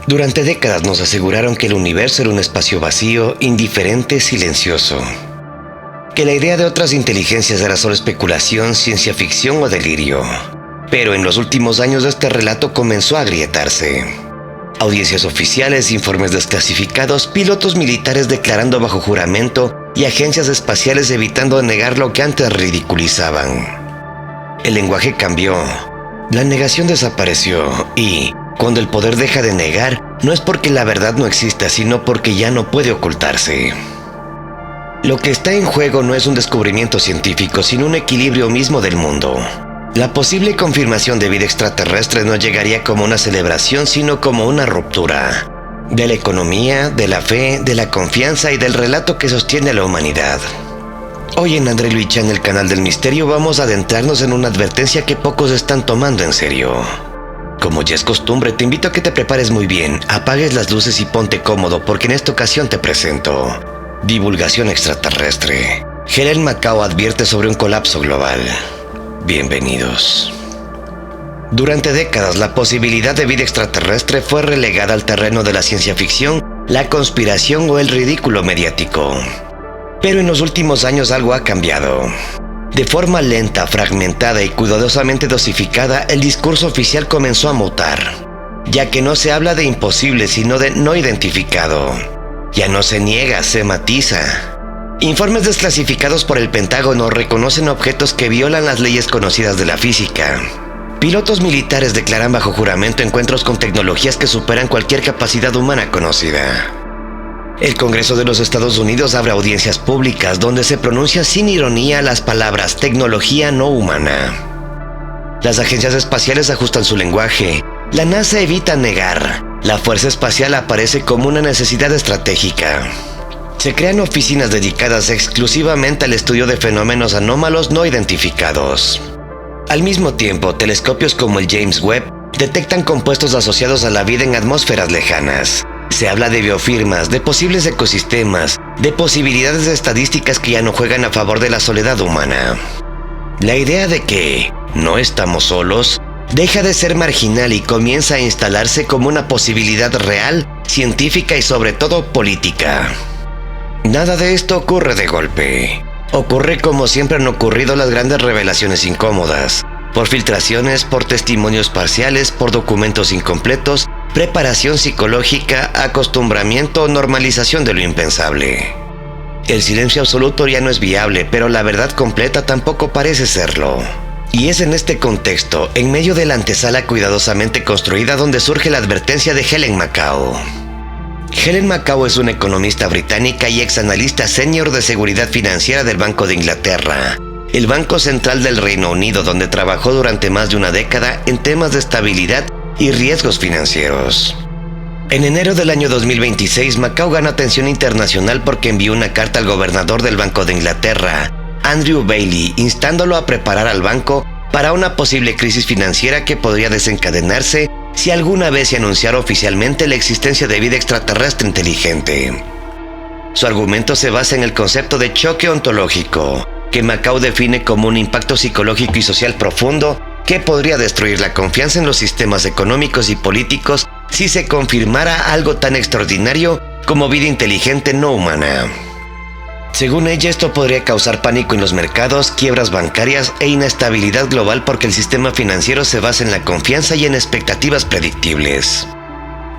Durante décadas nos aseguraron que el universo era un espacio vacío, indiferente, silencioso. Que la idea de otras inteligencias era solo especulación, ciencia ficción o delirio. Pero en los últimos años este relato comenzó a agrietarse. Audiencias oficiales, informes desclasificados, pilotos militares declarando bajo juramento y agencias espaciales evitando negar lo que antes ridiculizaban. El lenguaje cambió. La negación desapareció y, cuando el poder deja de negar, no es porque la verdad no exista, sino porque ya no puede ocultarse. Lo que está en juego no es un descubrimiento científico, sino un equilibrio mismo del mundo. La posible confirmación de vida extraterrestre no llegaría como una celebración, sino como una ruptura. De la economía, de la fe, de la confianza y del relato que sostiene a la humanidad. Hoy en André Luis Chan, el canal del misterio, vamos a adentrarnos en una advertencia que pocos están tomando en serio. Como ya es costumbre, te invito a que te prepares muy bien, apagues las luces y ponte cómodo, porque en esta ocasión te presento divulgación extraterrestre. Helen McCall advierte sobre un colapso global. Bienvenidos. Durante décadas, la posibilidad de vida extraterrestre fue relegada al terreno de la ciencia ficción, la conspiración o el ridículo mediático. Pero en los últimos años algo ha cambiado. De forma lenta, fragmentada y cuidadosamente dosificada, el discurso oficial comenzó a mutar, ya que no se habla de imposible, sino de no identificado. Ya no se niega, se matiza. Informes desclasificados por el Pentágono reconocen objetos que violan las leyes conocidas de la física. Pilotos militares declaran bajo juramento encuentros con tecnologías que superan cualquier capacidad humana conocida. El Congreso de los Estados Unidos abre audiencias públicas donde se pronuncia sin ironía las palabras tecnología no humana. Las agencias espaciales ajustan su lenguaje. La NASA evita negar. La Fuerza Espacial aparece como una necesidad estratégica. Se crean oficinas dedicadas exclusivamente al estudio de fenómenos anómalos no identificados. Al mismo tiempo, telescopios como el James Webb detectan compuestos asociados a la vida en atmósferas lejanas. Se habla de biofirmas, de posibles ecosistemas, de posibilidades estadísticas que ya no juegan a favor de la soledad humana. La idea de que no estamos solos deja de ser marginal y comienza a instalarse como una posibilidad real, científica y sobre todo política. Nada de esto ocurre de golpe. Ocurre como siempre han ocurrido las grandes revelaciones incómodas, por filtraciones, por testimonios parciales, por documentos incompletos, preparación psicológica, acostumbramiento o normalización de lo impensable. El silencio absoluto ya no es viable, pero la verdad completa tampoco parece serlo. Y es en este contexto, en medio de la antesala cuidadosamente construida, donde surge la advertencia de Helen McCall. Helen McCall es una economista británica y ex-analista senior de seguridad financiera del Banco de Inglaterra, el Banco Central del Reino Unido, donde trabajó durante más de una década en temas de estabilidad y riesgos financieros. En enero del año 2026, McCall ganó atención internacional porque envió una carta al gobernador del Banco de Inglaterra, Andrew Bailey, instándolo a preparar al banco para una posible crisis financiera que podría desencadenarse si alguna vez se anunciara oficialmente la existencia de vida extraterrestre inteligente. Su argumento se basa en el concepto de choque ontológico, que McCall define como un impacto psicológico y social profundo que podría destruir la confianza en los sistemas económicos y políticos si se confirmara algo tan extraordinario como vida inteligente no humana. Según ella, esto podría causar pánico en los mercados, quiebras bancarias e inestabilidad global porque el sistema financiero se basa en la confianza y en expectativas predictibles.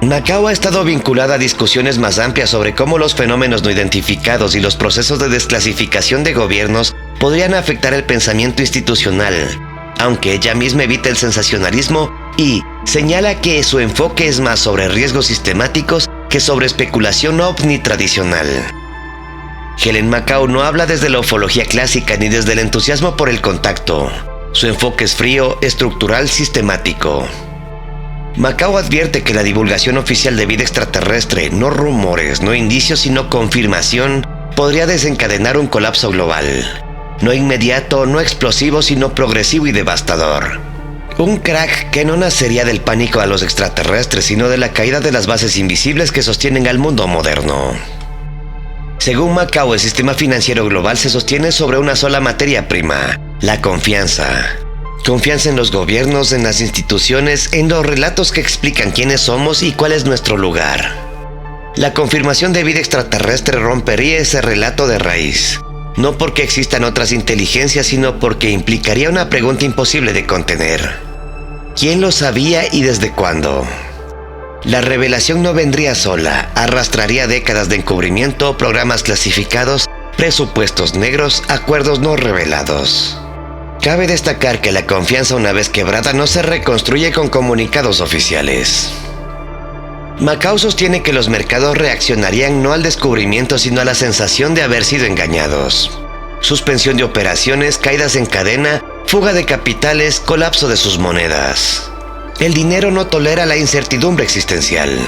McCall ha estado vinculada a discusiones más amplias sobre cómo los fenómenos no identificados y los procesos de desclasificación de gobiernos podrían afectar el pensamiento institucional, aunque ella misma evita el sensacionalismo y señala que su enfoque es más sobre riesgos sistemáticos que sobre especulación ovni tradicional. Helen McCall no habla desde la ufología clásica ni desde el entusiasmo por el contacto. Su enfoque es frío, estructural, sistemático. McCall advierte que la divulgación oficial de vida extraterrestre, no rumores, no indicios, sino confirmación, podría desencadenar un colapso global. No inmediato, no explosivo, sino progresivo y devastador. Un crack que no nacería del pánico a los extraterrestres, sino de la caída de las bases invisibles que sostienen al mundo moderno. Según McCall, el sistema financiero global se sostiene sobre una sola materia prima, la confianza. Confianza en los gobiernos, en las instituciones, en los relatos que explican quiénes somos y cuál es nuestro lugar. La confirmación de vida extraterrestre rompería ese relato de raíz. No porque existan otras inteligencias, sino porque implicaría una pregunta imposible de contener. ¿Quién lo sabía y desde cuándo? La revelación no vendría sola, arrastraría décadas de encubrimiento, programas clasificados, presupuestos negros, acuerdos no revelados. Cabe destacar que la confianza una vez quebrada no se reconstruye con comunicados oficiales. Macao sostiene que los mercados reaccionarían no al descubrimiento sino a la sensación de haber sido engañados. Suspensión de operaciones, caídas en cadena, fuga de capitales, colapso de sus monedas. El dinero no tolera la incertidumbre existencial.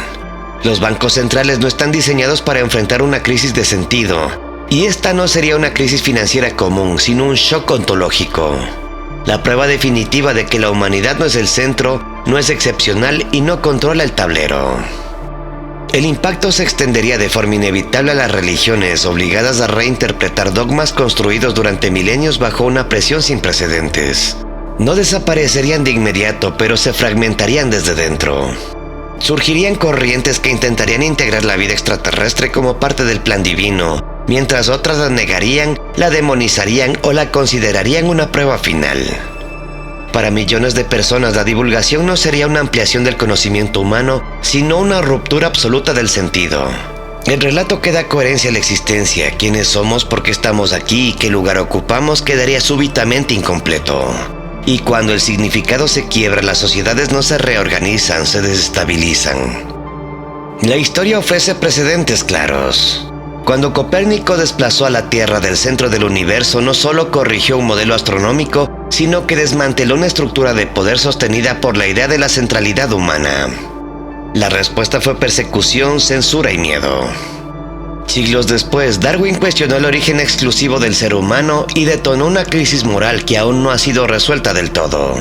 Los bancos centrales no están diseñados para enfrentar una crisis de sentido, y esta no sería una crisis financiera común, sino un shock ontológico. La prueba definitiva de que la humanidad no es el centro, no es excepcional y no controla el tablero. El impacto se extendería de forma inevitable a las religiones, obligadas a reinterpretar dogmas construidos durante milenios bajo una presión sin precedentes. No desaparecerían de inmediato, pero se fragmentarían desde dentro. Surgirían corrientes que intentarían integrar la vida extraterrestre como parte del plan divino, mientras otras la negarían, la demonizarían o la considerarían una prueba final. Para millones de personas, la divulgación no sería una ampliación del conocimiento humano, sino una ruptura absoluta del sentido. El relato que da coherencia a la existencia, quiénes somos, por qué estamos aquí y qué lugar ocupamos, quedaría súbitamente incompleto. Y cuando el significado se quiebra, las sociedades no se reorganizan, se desestabilizan. La historia ofrece precedentes claros. Cuando Copérnico desplazó a la Tierra del centro del universo, no solo corrigió un modelo astronómico, sino que desmanteló una estructura de poder sostenida por la idea de la centralidad humana. La respuesta fue persecución, censura y miedo. Siglos después, Darwin cuestionó el origen exclusivo del ser humano y detonó una crisis moral que aún no ha sido resuelta del todo.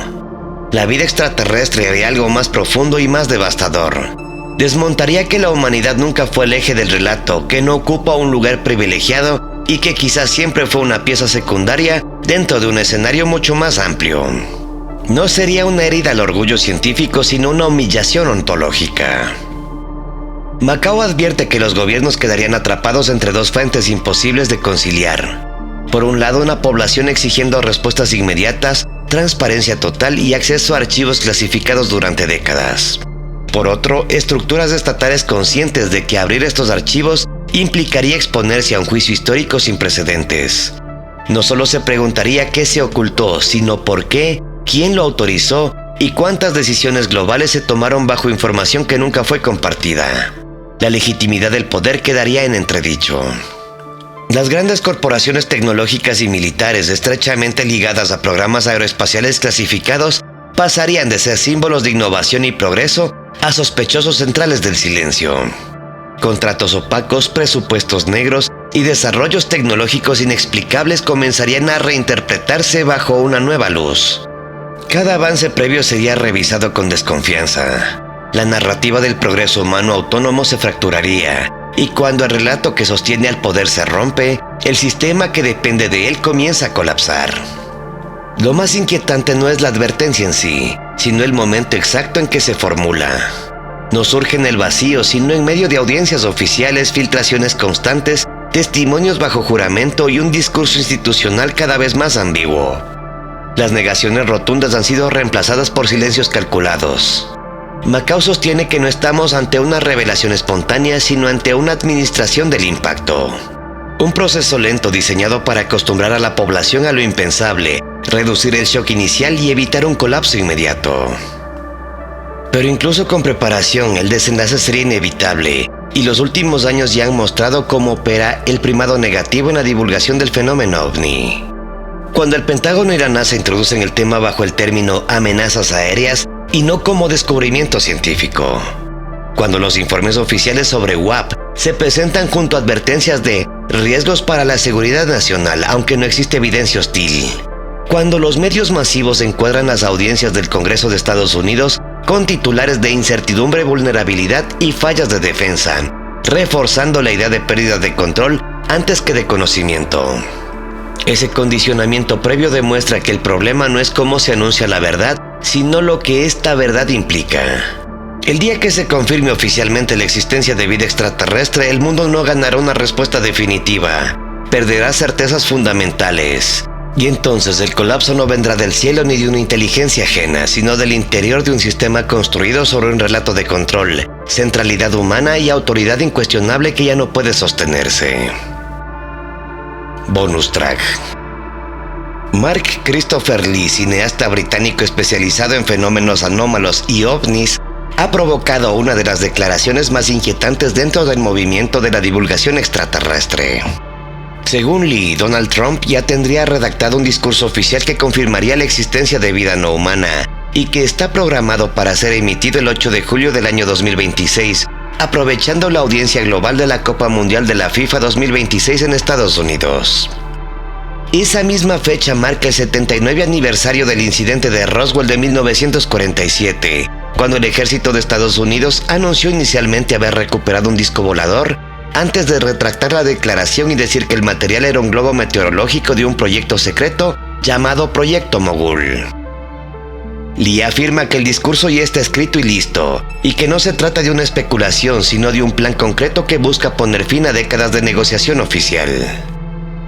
La vida extraterrestre haría algo más profundo y más devastador. Desmontaría que la humanidad nunca fue el eje del relato, que no ocupa un lugar privilegiado y que quizás siempre fue una pieza secundaria dentro de un escenario mucho más amplio. No sería una herida al orgullo científico, sino una humillación ontológica. Macao advierte que los gobiernos quedarían atrapados entre dos frentes imposibles de conciliar. Por un lado, una población exigiendo respuestas inmediatas, transparencia total y acceso a archivos clasificados durante décadas. Por otro, estructuras estatales conscientes de que abrir estos archivos implicaría exponerse a un juicio histórico sin precedentes. No solo se preguntaría qué se ocultó, sino por qué, quién lo autorizó y cuántas decisiones globales se tomaron bajo información que nunca fue compartida. La legitimidad del poder quedaría en entredicho. Las grandes corporaciones tecnológicas y militares estrechamente ligadas a programas aeroespaciales clasificados pasarían de ser símbolos de innovación y progreso a sospechosos centrales del silencio. Contratos opacos, presupuestos negros y desarrollos tecnológicos inexplicables comenzarían a reinterpretarse bajo una nueva luz. Cada avance previo sería revisado con desconfianza. La narrativa del progreso humano autónomo se fracturaría, y cuando el relato que sostiene al poder se rompe, el sistema que depende de él comienza a colapsar. Lo más inquietante no es la advertencia en sí, sino el momento exacto en que se formula. No surge en el vacío, sino en medio de audiencias oficiales, filtraciones constantes, testimonios bajo juramento y un discurso institucional cada vez más ambiguo. Las negaciones rotundas han sido reemplazadas por silencios calculados. Macao sostiene que no estamos ante una revelación espontánea, sino ante una administración del impacto. Un proceso lento diseñado para acostumbrar a la población a lo impensable, reducir el shock inicial y evitar un colapso inmediato. Pero incluso con preparación, el desenlace sería inevitable, y los últimos años ya han mostrado cómo opera el primado negativo en la divulgación del fenómeno OVNI. Cuando el Pentágono y la NASA introducen el tema bajo el término amenazas aéreas y no como descubrimiento científico. Cuando los informes oficiales sobre UAP se presentan junto a advertencias de riesgos para la seguridad nacional, aunque no existe evidencia hostil. Cuando los medios masivos encuadran las audiencias del Congreso de Estados Unidos con titulares de incertidumbre, vulnerabilidad y fallas de defensa, reforzando la idea de pérdida de control antes que de conocimiento. Ese condicionamiento previo demuestra que el problema no es cómo se anuncia la verdad, sino lo que esta verdad implica. El día que se confirme oficialmente la existencia de vida extraterrestre, el mundo no ganará una respuesta definitiva, perderá certezas fundamentales. Y entonces el colapso no vendrá del cielo ni de una inteligencia ajena, sino del interior de un sistema construido sobre un relato de control, centralidad humana y autoridad incuestionable que ya no puede sostenerse. Bonus track. Mark Christopher Lee, cineasta británico especializado en fenómenos anómalos y ovnis, ha provocado una de las declaraciones más inquietantes dentro del movimiento de la divulgación extraterrestre. Según Lee, Donald Trump ya tendría redactado un discurso oficial que confirmaría la existencia de vida no humana y que está programado para ser emitido el 8 de julio del año 2026, aprovechando la audiencia global de la Copa Mundial de la FIFA 2026 en Estados Unidos. Esa misma fecha marca el 79 aniversario del incidente de Roswell de 1947, cuando el ejército de Estados Unidos anunció inicialmente haber recuperado un disco volador, antes de retractar la declaración y decir que el material era un globo meteorológico de un proyecto secreto llamado Proyecto Mogul. Lee afirma que el discurso ya está escrito y listo, y que no se trata de una especulación, sino de un plan concreto que busca poner fin a décadas de negociación oficial.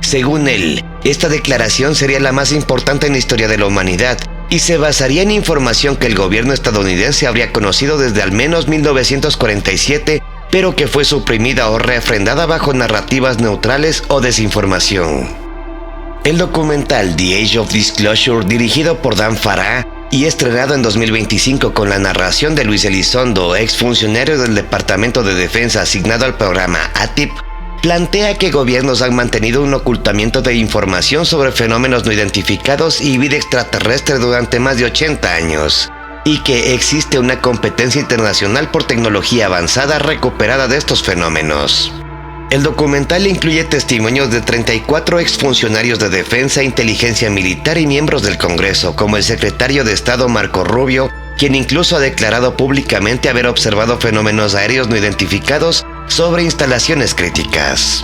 Según él, esta declaración sería la más importante en la historia de la humanidad, y se basaría en información que el gobierno estadounidense habría conocido desde al menos 1947, pero que fue suprimida o refrendada bajo narrativas neutrales o desinformación. El documental The Age of Disclosure, dirigido por Dan Farah y estrenado en 2025 con la narración de Luis Elizondo, exfuncionario del Departamento de Defensa asignado al programa ATIP, plantea que gobiernos han mantenido un ocultamiento de información sobre fenómenos no identificados y vida extraterrestre durante más de 80 años, y que existe una competencia internacional por tecnología avanzada recuperada de estos fenómenos. El documental incluye testimonios de 34 exfuncionarios de defensa, inteligencia militar y miembros del Congreso, como el secretario de Estado Marco Rubio, quien incluso ha declarado públicamente haber observado fenómenos aéreos no identificados sobre instalaciones críticas.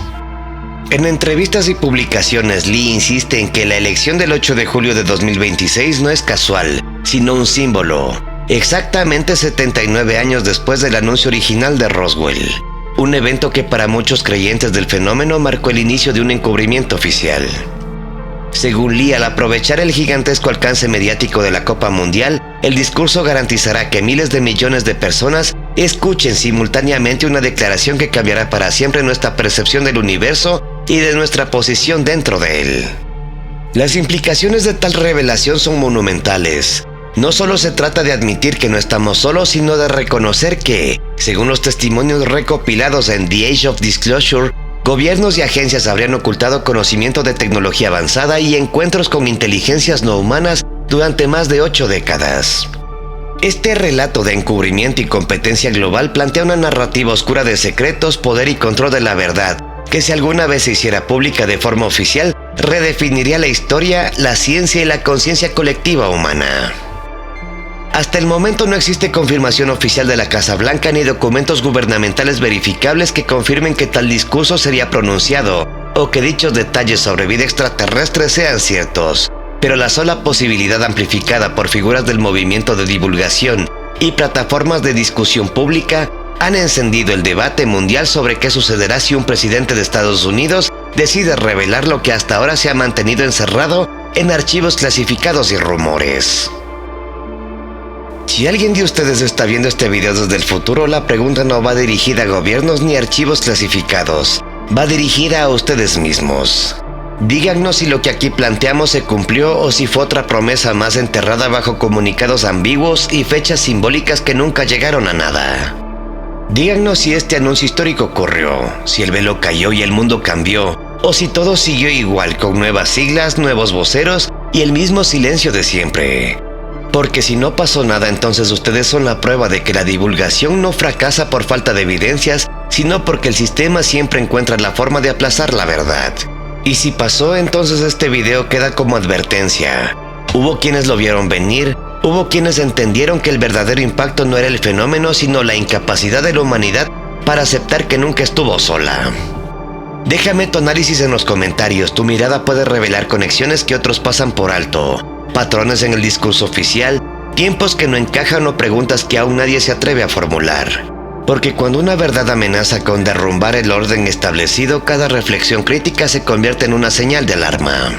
En entrevistas y publicaciones, Lee insiste en que la elección del 8 de julio de 2026 no es casual, sino un símbolo, exactamente 79 años después del anuncio original de Roswell. Un evento que para muchos creyentes del fenómeno marcó el inicio de un encubrimiento oficial. Según Lee, al aprovechar el gigantesco alcance mediático de la Copa Mundial, el discurso garantizará que miles de millones de personas escuchen simultáneamente una declaración que cambiará para siempre nuestra percepción del universo y de nuestra posición dentro de él. Las implicaciones de tal revelación son monumentales. No solo se trata de admitir que no estamos solos, sino de reconocer que, según los testimonios recopilados en The Age of Disclosure, gobiernos y agencias habrían ocultado conocimiento de tecnología avanzada y encuentros con inteligencias no humanas durante más de 8 décadas. Este relato de encubrimiento y competencia global plantea una narrativa oscura de secretos, poder y control de la verdad, que si alguna vez se hiciera pública de forma oficial, redefiniría la historia, la ciencia y la conciencia colectiva humana. Hasta el momento no existe confirmación oficial de la Casa Blanca ni documentos gubernamentales verificables que confirmen que tal discurso sería pronunciado o que dichos detalles sobre vida extraterrestre sean ciertos. Pero la sola posibilidad amplificada por figuras del movimiento de divulgación y plataformas de discusión pública han encendido el debate mundial sobre qué sucederá si un presidente de Estados Unidos decide revelar lo que hasta ahora se ha mantenido encerrado en archivos clasificados y rumores. Si alguien de ustedes está viendo este video desde el futuro, la pregunta no va dirigida a gobiernos ni archivos clasificados, va dirigida a ustedes mismos. Díganos si lo que aquí planteamos se cumplió o si fue otra promesa más enterrada bajo comunicados ambiguos y fechas simbólicas que nunca llegaron a nada. Díganos si este anuncio histórico ocurrió, si el velo cayó y el mundo cambió, o si todo siguió igual con nuevas siglas, nuevos voceros y el mismo silencio de siempre. Porque si no pasó nada, entonces ustedes son la prueba de que la divulgación no fracasa por falta de evidencias, sino porque el sistema siempre encuentra la forma de aplazar la verdad. Y si pasó, entonces este video queda como advertencia. Hubo quienes lo vieron venir, hubo quienes entendieron que el verdadero impacto no era el fenómeno, sino la incapacidad de la humanidad para aceptar que nunca estuvo sola. Déjame tu análisis en los comentarios. Tu mirada puede revelar conexiones que otros pasan por alto, patrones en el discurso oficial, tiempos que no encajan o preguntas que aún nadie se atreve a formular. Porque cuando una verdad amenaza con derrumbar el orden establecido, cada reflexión crítica se convierte en una señal de alarma.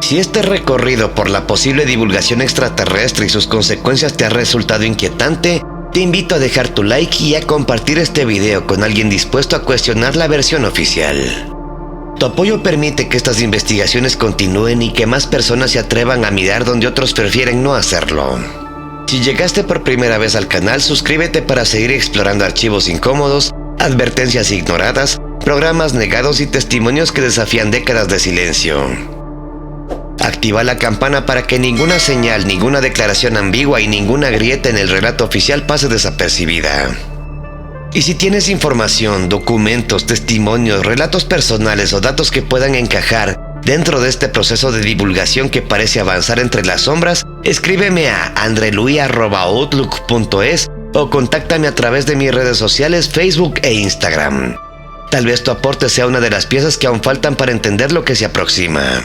Si este recorrido por la posible divulgación extraterrestre y sus consecuencias te ha resultado inquietante, te invito a dejar tu like y a compartir este video con alguien dispuesto a cuestionar la versión oficial. Tu apoyo permite que estas investigaciones continúen y que más personas se atrevan a mirar donde otros prefieren no hacerlo. Si llegaste por primera vez al canal, suscríbete para seguir explorando archivos incómodos, advertencias ignoradas, programas negados y testimonios que desafían décadas de silencio. Activa la campana para que ninguna señal, ninguna declaración ambigua y ninguna grieta en el relato oficial pase desapercibida. Y si tienes información, documentos, testimonios, relatos personales o datos que puedan encajar dentro de este proceso de divulgación que parece avanzar entre las sombras, escríbeme a andrelui@outlook.es o contáctame a través de mis redes sociales Facebook e Instagram. Tal vez tu aporte sea una de las piezas que aún faltan para entender lo que se aproxima.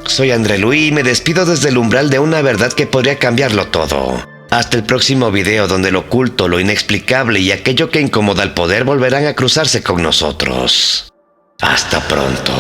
Soy André Luis y me despido desde el umbral de una verdad que podría cambiarlo todo. Hasta el próximo video donde lo oculto, lo inexplicable y aquello que incomoda al poder volverán a cruzarse con nosotros. Hasta pronto.